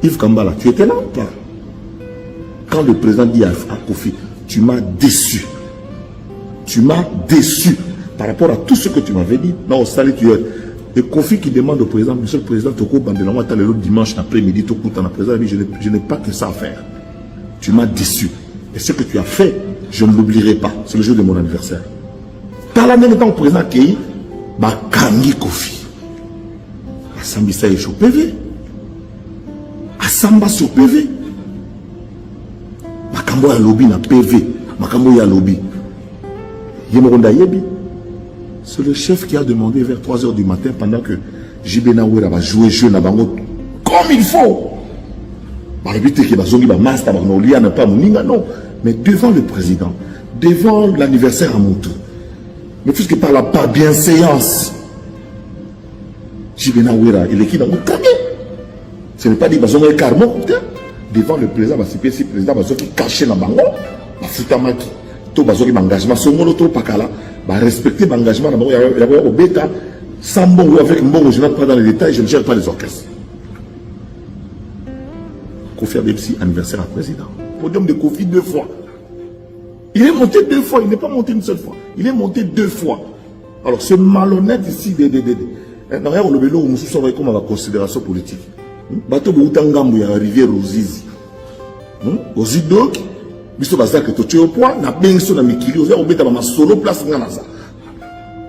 Yves Kambala, tu étais là ou pas? Quand le président dit à Kofi, tu m'as déçu. Tu m'as déçu par rapport à tout ce que tu m'avais dit. Non, au salut, tu es. Et Kofi qui demande au président, monsieur le président, Toko Bandelama, le dimanche après-midi, Toko, tu as président, je n'ai pas que ça à faire. Tu m'as déçu. Et ce que tu as fait, je ne l'oublierai pas. C'est le jour de mon anniversaire. Par la même temps, le président Kei, Kangi Kofi. Assambisa est sur PV. Assamba sur PV. Makambo ya lobby na PV. Makambo ya lobby. Yemoronda Yebi. C'est le chef qui a demandé vers 3 h du matin pendant que JB Nawera va jouer jeu na bango comme il faut. Non, mais devant le président, devant l'anniversaire à Moutou, mais puisque par la bienséance, JB Nawera, il est qui dans le camion. Ce n'est pas dit que carrément devant le président, si le président va cacher dans bango, va foutre maki. Tout bazoki engagement songolo to pakala va respecter l'engagement il y a au bêta sans bon ou avec bon je n'entre pas dans les détails, je ne gère pas les orchestres. Kofi Adebsi anniversaire à président. Podium de Kofi 2 fois. Il est monté 2 fois, il n'est pas monté une seule fois. Il est monté 2 fois. Alors c'est malhonnête ici non rien le vélo où nous sommes comme la considération politique. Bateau Boutangambu ya rivière Rosizi. Aux Idok biso bazaka to tio poa na benso na mikili oza obeta ba solo place ngana za.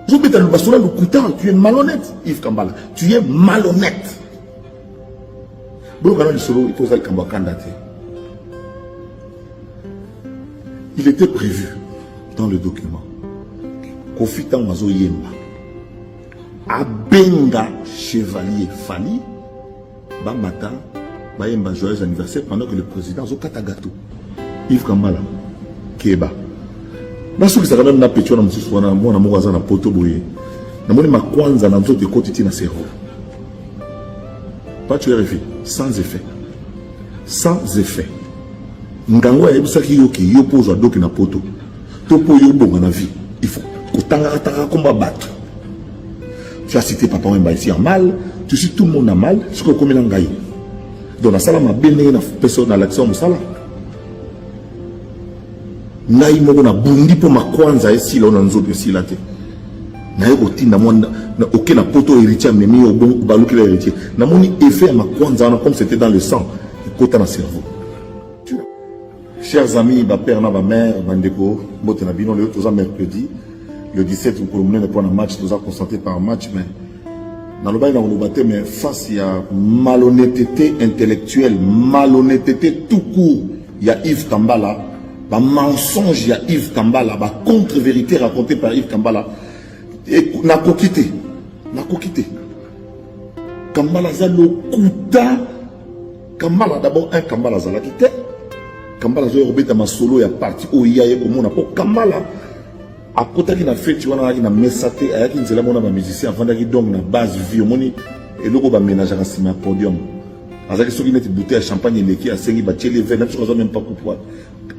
Vous beta le basolo le coutant, tu es malhonnête Yves Kambala, tu es malhonnête. Bon quand le solo il pose le Kambala candidaté. Il était prévu dans le document. Kofi Tangazo Yemba Abenga chevalier Fali Bamata Bayemba joyeux anniversaire pendant que le président Zokata Gato Yves Kambala Keba Nasu kisaka même na petio na msusu wana mwana mwaza na poto boye na moni makwanza na nzoto ekotiti na cerveau pas tu RFI sans effet ngango ya ebisaki yoki yo pozo doki na poto to po yo bonga na vie il faut kotanga taka komba bato tu as cité papa Wemba ici en mal tu cites tout le monde en mal ce que comme ngai donc na sala mabene na personne na l'action musala ngai moko na bundi po makwanza esi la na nzoto esi la te na yoko tinda mwana na oké na poto héritier memi au bon baluki la héritier na moni effet makwanza comme c'était dans le sang kota na cerveau. Chers amis, ma père, ma mère, Bandeko, Botenabino, le tout mercredi, le 17, vous pouvez pour un match, nous avons constaté par un match, mais dans le bail, dans le bâtiment, mais face à malhonnêteté intellectuelle, malhonnêteté tout court, il y a Yves Kambala, un mensonge, il y a Yves Kambala, une contre-vérité racontée par Yves Kambala, et n'a pas quitté. Kambala Zalo Kouta, Kambala d'abord un Kambala Zala quitté. Kambala zo robeta masolo ya parti o yaye komona po Kambala akota ki na fête wana ki na mesate ayaki nzela mona ba musicien afanda ki donc na base vie omoni eloko ba ménage à sima podium azaki soki neti bouteille à champagne leki asengi ba tele vin na tsozo même pas coupoir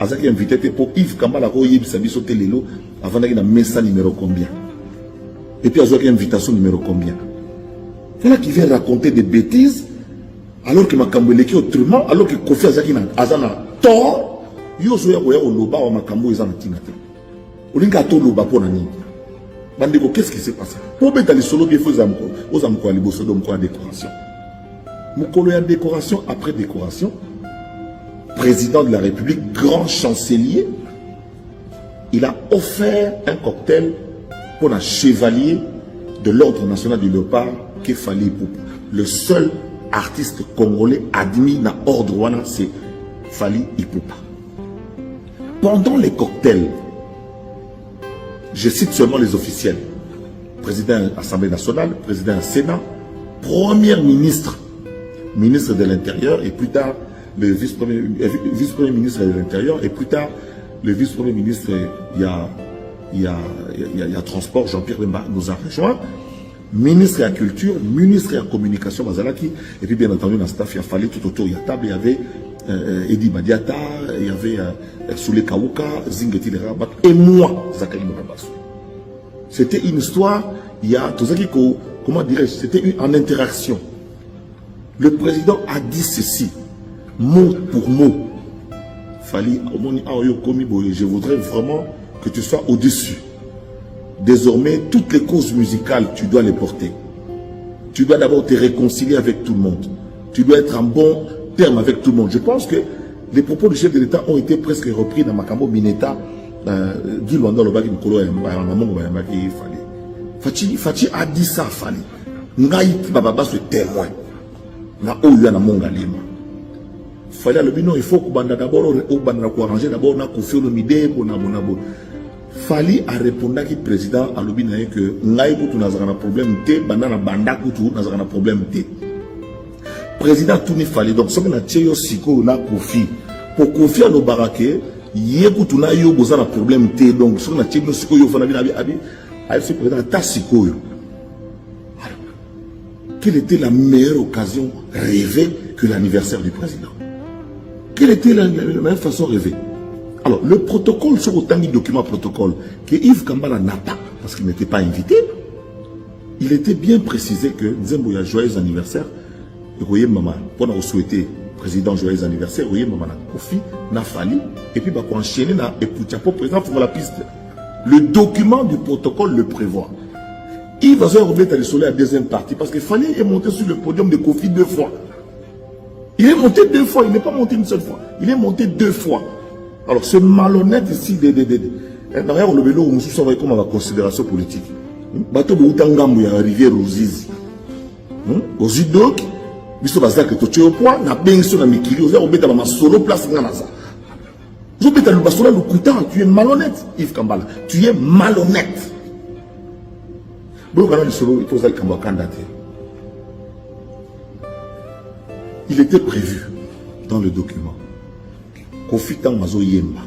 azaki invité pour Yves Kambala ko yebisa biso telelo afanda ki na mesa numéro combien et puis azaki invitation numéro combien. Voilà qui vient raconter des bêtises alors que makambo leki autrement alors que Kofi azaki na azana Tort, yoso ya koya oloba wa makambo eza na tina te. Olinga to loba pona nini? Bandeko, qu'est-ce qui s'est passé? Pour beta li solo bien faisant aux amko liboso do mko décoration. Mukolo ya décoration après décoration. Président de la République, grand chancelier, il a offert un cocktail pour un chevalier de l'ordre national du Léopard qui Fali Ipupa. Le seul artiste congolais admis dans l'ordre wana c'est Fali Ipupa. Pendant les cocktails, je cite seulement les officiels, président de l'Assemblée nationale, président du Sénat, premier ministre, ministre de l'Intérieur, et plus tard le vice-premier ministre de l'Intérieur, et plus tard le vice-premier ministre, il y a transport, Jean-Pierre Bemba nous a rejoint, ministre de la culture, ministre de la communication, Bazalaki, et puis bien entendu dans le staff, il a fallu tout autour de la table, il y avait Edi Badiata, il y avait Soule Kawuka, Zingeti Rabat, et moi, Zakari Morabassou. C'était une histoire, il y a tout ça qui, comment dirais-je, c'était en interaction. Le président a dit ceci, mot pour mot. Fali, je voudrais vraiment que tu sois au-dessus. Désormais, toutes les causes musicales, tu dois les porter. Tu dois d'abord te réconcilier avec tout le monde. Tu dois être en bon terme avec tout le monde. Je pense que les propos du chef de l'État ont été presque repris dans Makambo Mineta, Guy Luanda Lobaki Nkolo Fati a dit ça, Fali. Ngaïti Bababa se témoin. Na Oya na Mongalima. Fali Alobino, il faut qu'on d'abord arranger d'abord na Kofi le Mide, Bonabonabo. Fali a répondu qui président à l'obina que Ngaïti n'a pas de problème, Banana Banda Koutou n'a pas de problème. Président Touni Fali, donc ce qu'on a tiré aussi na Kofi, pour Kofi à l'Obarake, Yékoutou n'a eu besoin de problème, donc ce qu'on a tiré aussi Koyo Fanabi Abi. Ce président Tassikoyo. Quelle était la meilleure occasion rêvée que l'anniversaire du président? Quelle était la meilleure façon rêvée? Alors, le protocole, sur autant de documents protocole, que Yves Kambala n'a pas, parce qu'il n'était pas invité, il était bien précisé que Nzembo a joyeux anniversaire, et voyez maman, pour nous souhaiter président joyeux anniversaire, voyez maman, Kofi, n'a fallu, et puis, pour enchaîner, et pour président, pour la piste. Le document du protocole le prévoit. Il va se remettre à l'isoler à la deuxième partie parce qu'il fallait monter sur le podium de Kofi 2 fois. Il est monté 2 fois, il n'est pas monté une seule fois. Il est monté 2 fois. Alors ce malhonnête ici, derrière le vélo, on se comme à la considération politique. Bateau de Outangamou, il y a la rivière Rosizi. Aux Udok, Bisso Bazak, tu es au point, n'a bien sur la Mikili, on va mettre ma solo place dans la salle. Tu es malhonnête, Yves Kambala. Tu es malhonnête. Il était prévu dans le document. Kofi Tangmazo Yemba.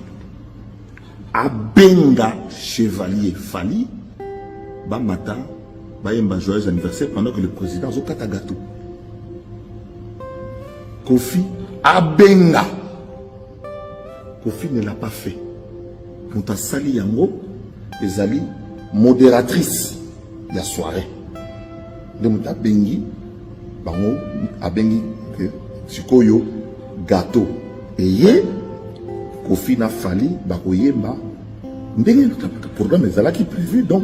Abenga Chevalier Fali. Bamata. Bayemba joyeux anniversaire pendant que le président Zokatagato. Kofi Abenga. Kofi ne l'a pas fait. Pour ta sali yango, les amis modératrice de la soirée. Donc ta bengi, bango, abengi, sikoyo, gâteau. Et yé, Kofi n'a fallu, bakoye ma. Ndenge le programme est là qui prévu. Donc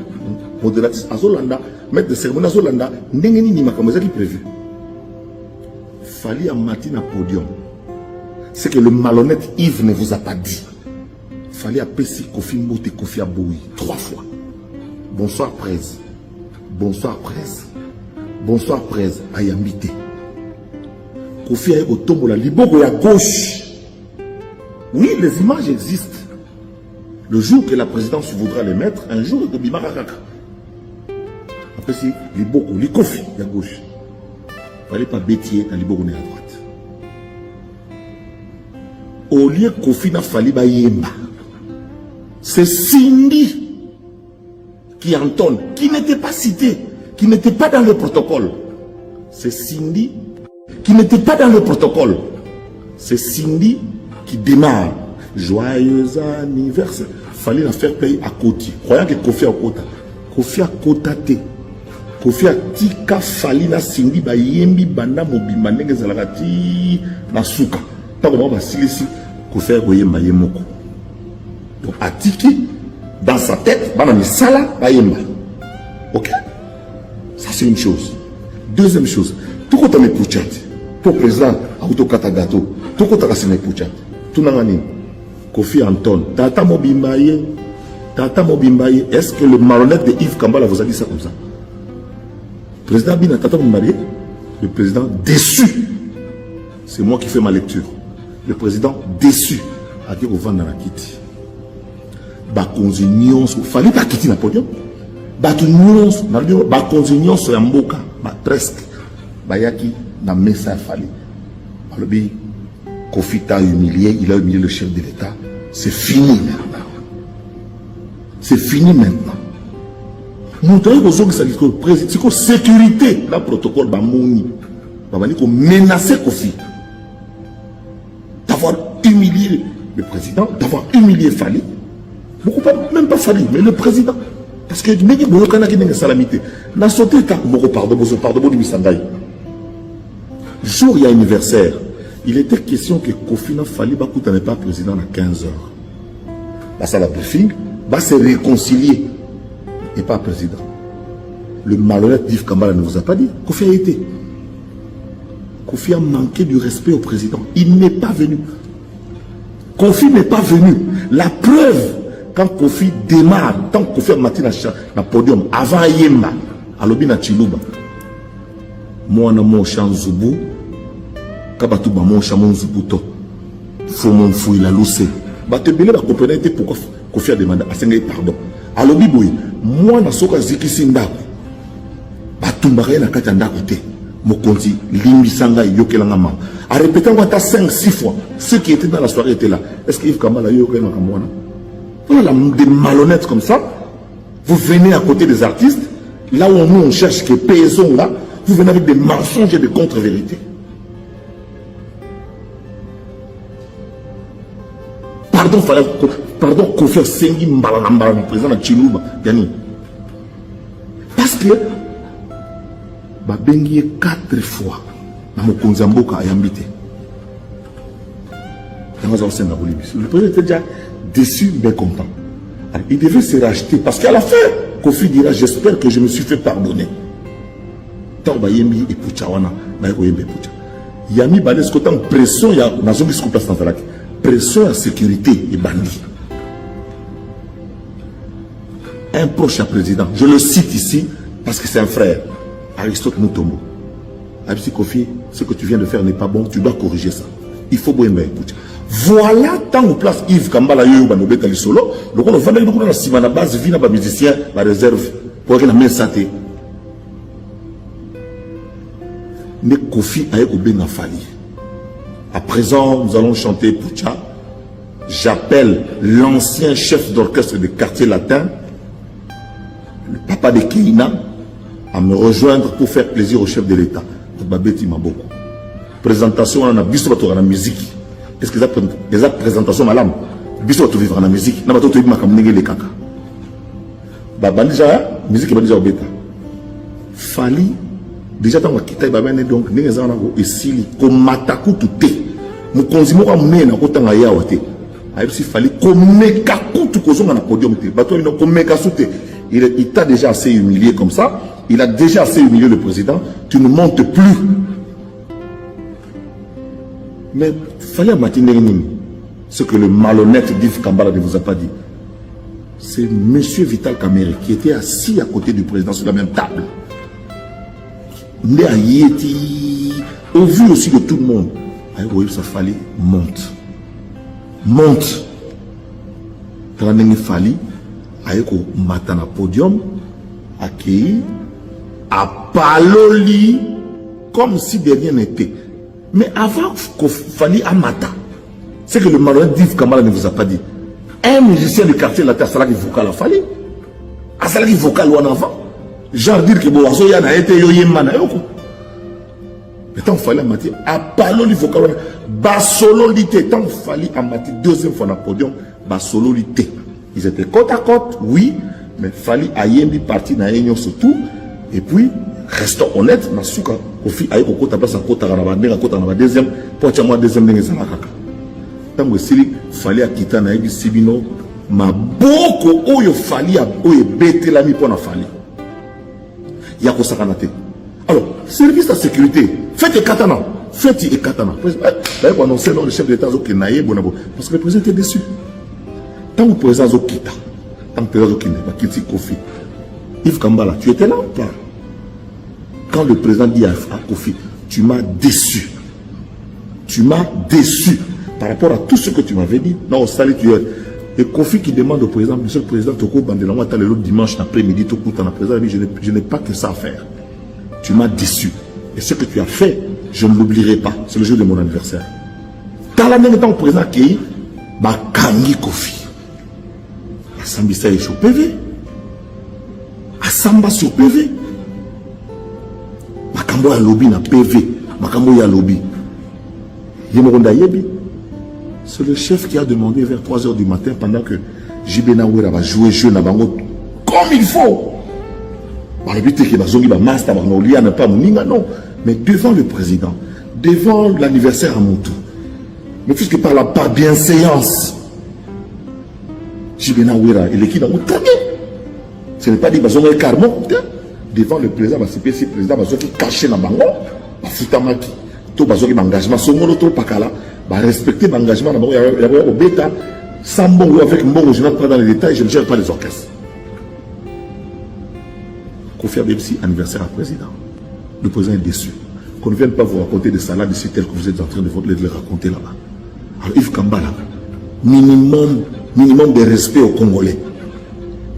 modératrice Azolanda, maître de cérémonie Azolanda, ndenge ni makameza qui prévu. Fali à matin à podium. C'est que le malhonnête Yves ne vous a pas dit. Il fallait appeler Kofi Mbote Kofi Aboui 3 fois. Bonsoir presse. Bonsoir presse. Bonsoir presse. Ayambité. Kofi a au tombeau la libogo à gauche. Oui, les images existent. Le jour que la présidence voudra les mettre, un jour de Bimarakaka. Après c'est libogo, les Kofi à gauche. Il fallait pas bêtier dans libogo à droite. Au lieu Kofi n'a fallu Bayemba. C'est Cindy qui entonne, qui n'était pas cité, qui n'était pas dans le protocole. C'est Cindy qui n'était pas dans le protocole. C'est Cindy qui démarre. Joyeux anniversaire. Fallait la faire payer à côté. Croyant que Kofi a quota. Kofi a quotaté. Kofi a tika fali na Cindy Bayembi banda mobimba ndenge zalakati na suka. Donc Atiki, dans sa tête, ok, ça c'est une chose. Deuxième chose, tout quand on est pouchat, pour président, auto katagato, tout quand on est pouchat, tout n'angani, Kofi Anton, Tata Mobimbaye, est-ce que le malhonnête de Yves Kambala vous a dit ça comme ça? Président Bina Tata Mobimbaye, le président déçu, c'est moi qui fais ma lecture. Le président déçu a dit au vent dans la kiti. Bakonzignon, il fallait pas quitter le podium. Bakonzignon sur la mboka, presque. Bayaki n'a messa fallu. Alors, Kofi t'a humilié, il a humilié le chef de l'État. C'est fini maintenant. C'est fini maintenant. Nous devons président, sécurité, la protocole, Bamouni. Babani, menacer Kofi. D'avoir humilié le président, d'avoir humilié Fali. Beaucoup pas, même pas Fali, mais le président. Parce que nous avons salamité. Dans ce cas, pardon, du Missandaï. Jour, il y a anniversaire. Il était question que Kofi n'a fallu n'est pas président à 15 heures. Bah, ça la briefing, va se réconcilier et pas président. Le malhonnête d'Yves Kambala ne vous a pas dit. Kofi a été. Kofi a manqué du respect au président. Il n'est pas venu. Kofi n'est pas venu. La preuve, quand Kofi démarre, tant que Kofi a maté dans le podium, avant Yemba, à l'obi na Chiluba, moi na mon chan Zubu, Kabatu ba mon chan mon Zubu to, faut mon fou il a loussé. Bah te belé ba comprendre pourquoi Kofi a demandé à Sengai pardon. À l'obi boy, moi na soka ziki sindako, ba tumbare na kati ndako te. Mokonzi, Limbisanga, Yokelangama. A répété encore 5-6 fois. Ceux qui étaient dans la soirée étaient là. Est-ce qu'Yves Kambala Yokelangama? Voilà des malhonnêtes comme ça. Vous venez à côté des artistes. Là où nous on cherche que paysan là, vous venez avec des mensonges et des contre-vérités. Pardon, Kofi Sengi Mbalana, président de Chiluba, Yanni. Parce que Babengi 4 fois na mokonzi mboka ayambité. Le président était déjà déçu mais content. Alors, il devait se racheter parce qu'à la fin, Kofi dira j'espère que je me suis fait pardonner. Tant bayembi et puchawana, bayembi pucha. Yami bales ko tant pression ya na zombi sco place dans la pression à sécurité et bandit. Un proche président, je le cite ici parce que c'est un frère. Aristote Mutombo. Abisi Kofi, ce que tu viens de faire n'est pas bon, tu dois corriger ça. Il faut boire. Voilà tant que place Yves Kambala Yoba no betali solo, le on va dans la cima na base vina ba musicien ba réserve pour que la main santé. Mais Kofi a été bien affali. À présent, nous allons chanter Poucha. J'appelle l'ancien chef d'orchestre du quartier latin, le papa de Keina, à me rejoindre pour faire plaisir au chef de l'État. Babeti Maboko. Présentation, on a biso bato na musique. Est-ce que les présentations madame biso bato vivre na musique. Na bato to ibima kamnenge le kaka. Babandija musique bandija obeta. Fali déjà tant kita babene donc ndenge za na ko esili ko mataku tuté. Mukonzi moko amune na ko tanga yawa te. Ayebisi fali ko meka kutu ko zonga na podium te. Bato ino ko meka sute. Il t'a déjà assez humilié comme ça. Il a déjà assez humilié le président. Tu ne montes plus. Mais fallait matiner ce que le malhonnête d'Yves Kambala ne vous a pas dit. C'est M. Vital Kamerhe qui était assis à côté du président sur la même table. Au vu aussi de tout le monde. Ça fallait monte. Monte. Quand il fallait, ayeko matana podium, accueilli, à paloli, comme si de rien n'était. Mais avant qu'il fallait à mata, c'est que le malhonnête d'Yves Kambala ne vous a pas dit. Un musicien du quartier la terre, salaki vocal a fallu. A salaki vocal ou en avant. Genre dire que Boazo yana été yoyemana yoko. Mais tant qu'il fallait à mati, à paloli vocal, basolo lité, tant qu'il fallait à mati, deuxième fois dans le podium, basolo lité. Ils étaient côte à côte, oui, mais il fallait ayembi parti dans l'union surtout. Et puis, restons honnêtes, Nasuka, Kofi aïe au côté à place à côté à la côté à la deuxième, pour que moi deuxième n'est pas là. Tant que il fallait à quitter na ebi sibino, ma boko oyo fallait à oyo bête l'ami pour na fallait. Yako sakanate. Alors, service de sécurité, faites et katana, faites et katana. D'ailleurs, pour annoncer le chef de l'État, parce que le président était déçu. Tant que le président Zokita, tant que le président Zokita, Kofi, Yves Kambala, tu étais là ou pas? Quand le président dit à Kofi, tu m'as déçu. Tu m'as déçu par rapport à tout ce que tu m'avais dit. Non, au salut, tu es. Et Kofi qui demande au président, monsieur le président, Toko Bandelama, t'as le dimanche après-midi, Toko, t'en as président, je n'ai pas que ça à faire. Tu m'as déçu. Et ce que tu as fait, je ne l'oublierai pas. C'est le jour de mon anniversaire. Dans la même temps, le président qui Kangi Kofi. Sambisa est sur PV. Asamba sur PV. Makambo ya lobby na PV. Makambo ya lobby. Yemoronda Yebi. C'est le chef qui a demandé vers 3 h du matin pendant que JB Nawera va jouer jeu na bango comme il faut. Non. Mais devant le président, devant l'anniversaire à Moutou. Mais puisque par bienséance, Jibena Ouira et l'équipe ont très ce n'est pas dit que carrément devant le président, le président qui caché dans le bango, Futamaki, tout le engagement, son monoto pakala, respecter l'engagement, il y a au bêta, sans bon avec bon, je n'entre pas dans les détails, je ne gère pas les orchestres. Kofi Abebsi, anniversaire à président. Le président est déçu. Qu'on ne vienne pas vous raconter des salades ici telles que vous êtes en train de les raconter là-bas. Alors Yves Kambala, minimum de respect aux Congolais.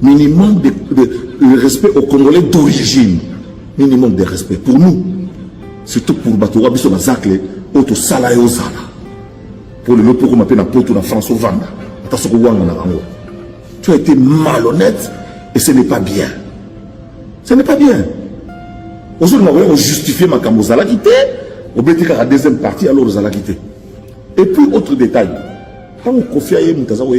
Minimum de respect aux Congolais d'origine. Minimum de respect pour nous. Surtout pour Batoura Bisso Bazakle, Oto Sala et Osala. Pour le pour m'appeler na poto na France au Vanda. Tu as été malhonnête et ce n'est pas bien. Ce n'est pas bien. Aujourd'hui, on justifie ma camo Zalakité, on peut dire à la deuxième partie, alors Zalakité. Et puis, autre détail. Quand on confie à Moutaza ou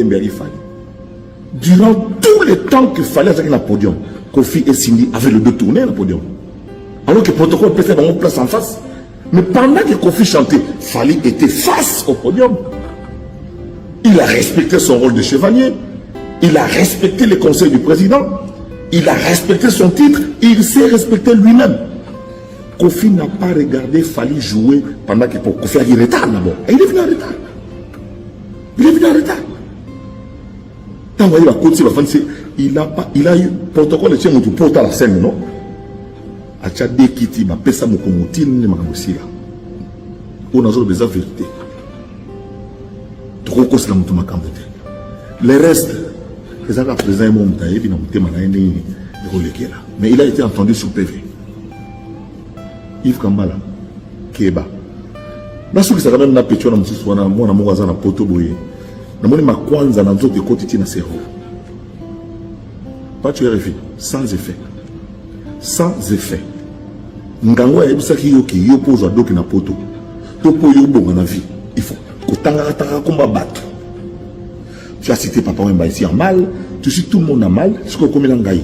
durant tout le temps qu'il fallait avec le podium, Kofi et Cindy avaient le deux tourné le podium. Alors que le protocole peut faire dans mon place en face. Mais pendant que Kofi chantait, Fali était face au podium. Il a respecté son rôle de chevalier. Il a respecté les conseils du président. Il a respecté son titre. Il s'est respecté lui-même. Kofi n'a pas regardé Fali jouer pendant que Kofi a eu retard d'abord. Et il est venu en retard. Il est venu en retard. Il a eu protocole de mon porte à la scène, non? Acha dekiti ba pesa mokomoti ni makamosila. On a besoin de vérité. Trop cause la mutu makambote. Les restes, les gens présents et mon taïe bina muté manaïni de là. Mais il a été entendu sur PV. Yves Kambala, Keba. Na suki sa même na pecho na msusu wana mwana mwaza na poto boye. Na moni makwanza na nzoto koti tina cerveau. Pas tu RFI, sans effet. Sans effet. Ngangwa ya bisaki yoki yo pozo doki na poto. To po yo bonga na vie. Il faut kotanga taka komba bato. Tu as cité Papa Wemba ici en mal, tu cites tout le monde en mal, ce que comme l'angaï.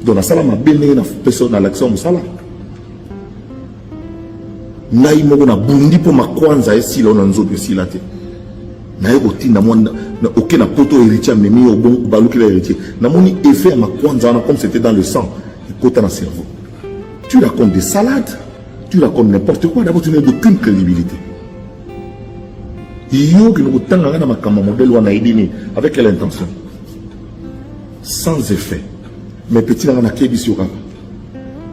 Donc la salle m'a béni na personne à l'action musala. Ngai mo na bundi po makwanza esi la nzo de silate. Na yoko tinda mwanda na okena poto héritier memi au bon baluki la héritier. Na moni effet makwanza comme c'était dans le sang, il kota na cerveau. Tu racontes des salades, tu racontes n'importe quoi, d'abord tu n'as aucune crédibilité. Yo qui nous tanga na makamba modèle wana idini avec quelle intention? Sans effet. Mais petit na na kebisi okaka.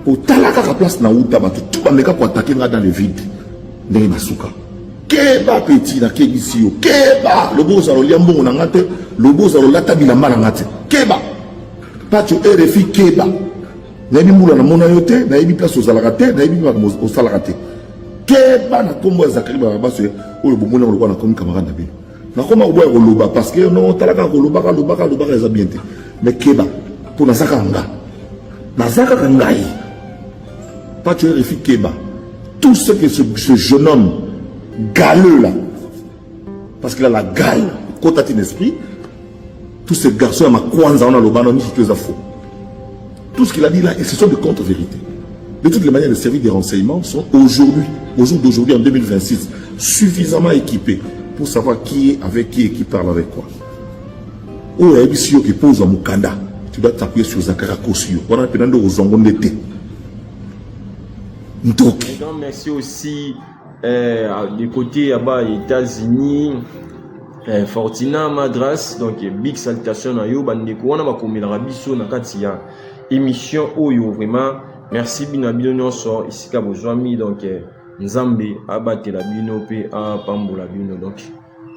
Au talaka ka place na uta batu tout ba meka ko attaquer nga dans le vide. Ndenge masuka. Keba petit na kebisi yo. Keba le beau zalo liambo na ngate, le beau zalo lata bilamba na ngate. Keba. Pas tu RFI keba. Nayebi mula na mona yote, nayebi place aux alakate, nayebi aux salakate. Keba na kombo ya Zakari ba baso oyo bomona ngolwa na komi camarade na bino. Na koma oboya koloba parce que non talaka koloba eza bien te. Mais keba pour nazaka nga. Nazaka kangai. Pas tu RFI keba. Tout ce que ce jeune homme galeux là, parce qu'il a la gale, côté à esprit, tous ces garçons ma kwanza on a le banon ni qui faux. Tout ce qu'il a dit là, ce sont des contre-vérités. De toutes les manières, les services des renseignements sont aujourd'hui, au jour d'aujourd'hui, en 2026, suffisamment équipés pour savoir qui est avec qui et qui parle avec quoi. Ou Abisio qui pose en Mukanda, tu dois t'appuyer sur Zakara Kosio. On a appelé aux ongons d'été. Merci aussi du côté là-bas, États-Unis. Fortina Madras, donc big salutation à yo bandeko wana bakomela biso na kati ya émission oyo vraiment merci bina bino nyonso isika bozwami donc nzambe abatela bino pe a pambola bino donc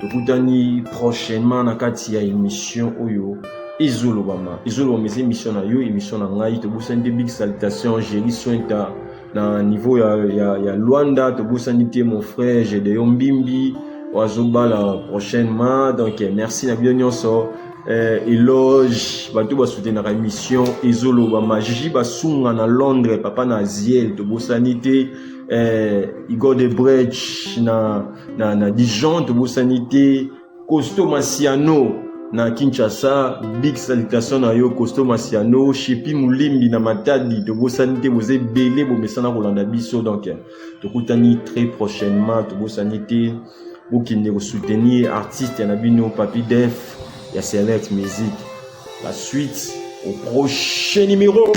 tokutani prochainement na kati ya émission oyo izolo bama mes émission na yo émission na ngai tobusani big salutation Jéri Sointa na niveau ya Luanda tobusani te mon frère Gédéon Mbimbi Wazobala prochainement donc merci na bien nyonso éloge bato ba soutenir la émission ezolo ba maji ba sunga na Londres papa na Ziel to bosanité Igor de Brecht na Dijon to bosanité Costo Massiano na Kinshasa. Big salutation na yo Costo Masiano, Shepi Mulimbi na Matadi, to bosani te boze belé bo mesana kolanda biso. Donc tokutani très prochainement, to bosani te bokinde ko soutenir artiste na bino Papi Def ya Select Music. La suite au prochain numéro.